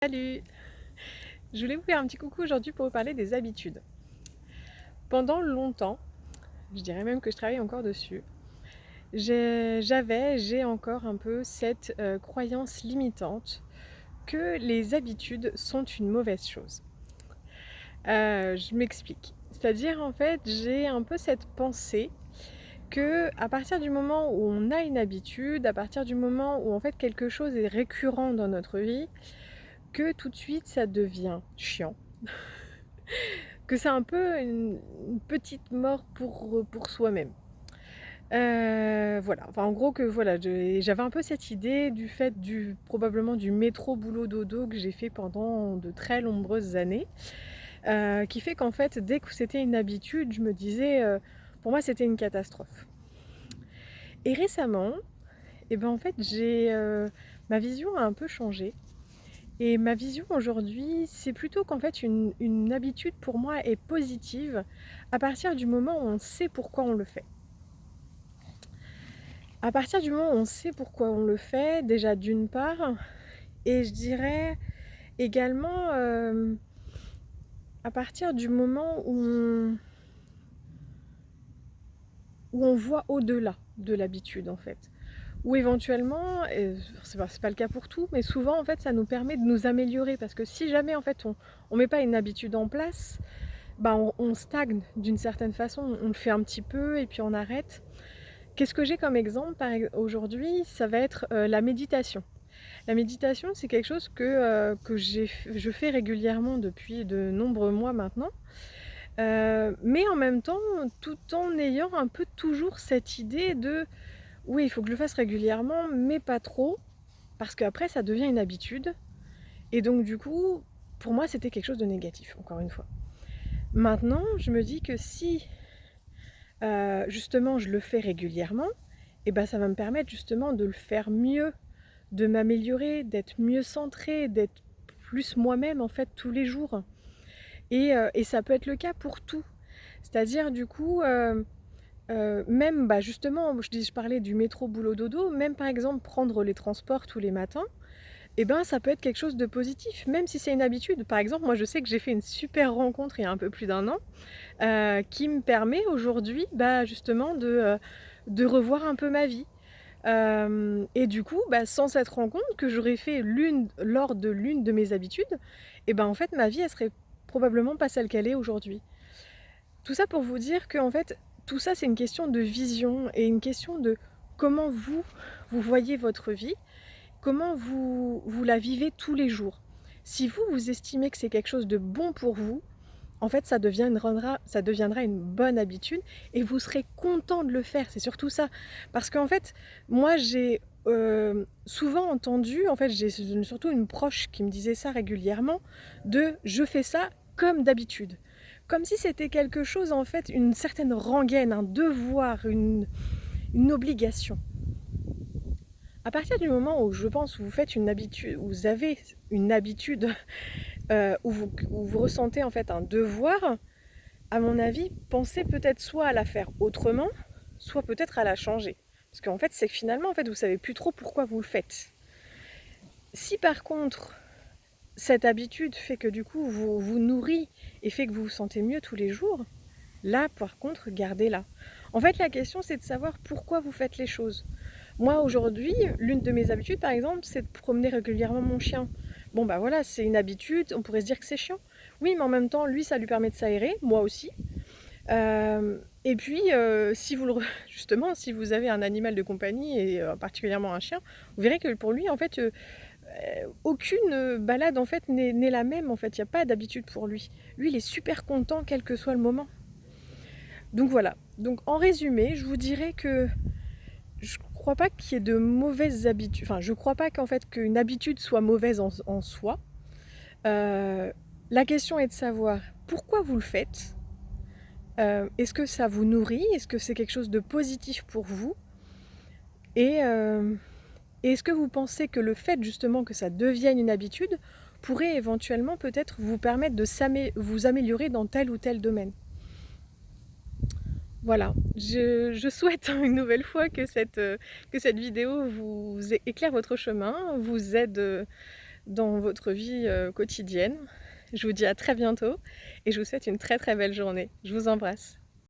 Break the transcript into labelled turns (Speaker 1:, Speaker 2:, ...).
Speaker 1: Salut! Je voulais vous faire un petit coucou aujourd'hui pour vous parler des habitudes. Pendant longtemps, je dirais même que je travaille encore dessus, j'ai encore un peu cette croyance limitante que les habitudes sont une mauvaise chose. Je m'explique. C'est-à-dire en fait, j'ai un peu cette pensée que à partir du moment où on a une habitude, à partir du moment où en fait quelque chose est récurrent dans notre vie, que tout de suite ça devient chiant. Que c'est un peu une petite mort pour soi-même. Voilà, enfin en gros que voilà, j'avais un peu cette idée du fait probablement du métro boulot dodo que j'ai fait pendant de très nombreuses années, qui fait qu'en fait dès que c'était une habitude, je me disais, pour moi c'était une catastrophe. Et récemment, et ben en fait ma vision a un peu changé. Et ma vision aujourd'hui, c'est plutôt qu'en fait une habitude pour moi est positive à partir du moment où on sait pourquoi on le fait. À partir du moment où on sait pourquoi on le fait, déjà d'une part, et je dirais également à partir du moment où on voit au-delà de l'habitude en fait. Ou éventuellement, c'est pas le cas pour tout, mais souvent en fait ça nous permet de nous améliorer parce que si jamais en fait on met pas une habitude en place, bah on stagne d'une certaine façon, on le fait un petit peu et puis on arrête. Qu'est-ce que j'ai comme exemple aujourd'hui? Ça va être la méditation. La méditation, c'est quelque chose que je fais régulièrement depuis de nombreux mois maintenant. Mais en même temps, tout en ayant un peu toujours cette idée de oui, il faut que je le fasse régulièrement, mais pas trop, parce qu'après ça devient une habitude. Et donc du coup, pour moi, c'était quelque chose de négatif, encore une fois. Maintenant, je me dis que si justement je le fais régulièrement, et ben ça va me permettre justement de le faire mieux, de m'améliorer, d'être mieux centrée, d'être plus moi-même en fait tous les jours. Et ça peut être le cas pour tout. C'est-à-dire du coup, même bah, justement, je parlais du métro boulot dodo, même par exemple prendre les transports tous les matins, et ben ça peut être quelque chose de positif, même si c'est une habitude. Par exemple, moi je sais que j'ai fait une super rencontre il y a un peu plus d'un an, qui me permet aujourd'hui bah, justement de revoir un peu ma vie. Et du coup, bah, sans cette rencontre que j'aurais fait lors de l'une de mes habitudes, et ben en fait ma vie elle serait probablement pas celle qu'elle est aujourd'hui. Tout ça pour vous dire que en fait tout ça c'est une question de vision et une question de comment vous voyez votre vie, comment vous la vivez tous les jours. Si vous estimez que c'est quelque chose de bon pour vous, en fait ça deviendra une bonne habitude et vous serez content de le faire, c'est surtout ça. Parce qu'en fait, moi j'ai souvent entendu, en fait j'ai surtout une proche qui me disait ça régulièrement, de je fais ça comme d'habitude. Comme si c'était quelque chose, en fait, une certaine rengaine, un devoir, une obligation. À partir du moment où je pense où vous faites une habitude, où vous avez une habitude, où vous ressentez en fait un devoir, à mon avis, pensez peut-être soit à la faire autrement, soit peut-être à la changer. Parce qu'en fait, c'est que finalement, en fait, vous savez plus trop pourquoi vous le faites. Si par contre, cette habitude fait que du coup, vous nourrit et fait que vous vous sentez mieux tous les jours, là, par contre, gardez-la. En fait, la question, c'est de savoir pourquoi vous faites les choses. Moi, aujourd'hui, l'une de mes habitudes, par exemple, c'est de promener régulièrement mon chien. Bon, bah voilà, c'est une habitude, on pourrait se dire que c'est chiant. Oui, mais en même temps, lui, ça lui permet de s'aérer, moi aussi. Et puis, justement, si vous avez un animal de compagnie, et particulièrement un chien, vous verrez que pour lui, en fait, aucune balade en fait n'est la même. En fait, il n'y a pas d'habitude pour lui. Lui, il est super content, quel que soit le moment. Donc voilà. Donc en résumé, je vous dirais que je crois pas qu'il y ait de mauvaises habitudes. Enfin, je crois pas qu'en fait qu'une habitude soit mauvaise en soi. La question est de savoir pourquoi vous le faites. Est-ce que ça vous nourrit? Est-ce que c'est quelque chose de positif pour vous? Et est-ce que vous pensez que le fait justement que ça devienne une habitude pourrait éventuellement peut-être vous permettre de vous améliorer dans tel ou tel domaine? Voilà, je souhaite une nouvelle fois que cette vidéo vous éclaire votre chemin, vous aide dans votre vie quotidienne. Je vous dis à très bientôt et je vous souhaite une très très belle journée. Je vous embrasse.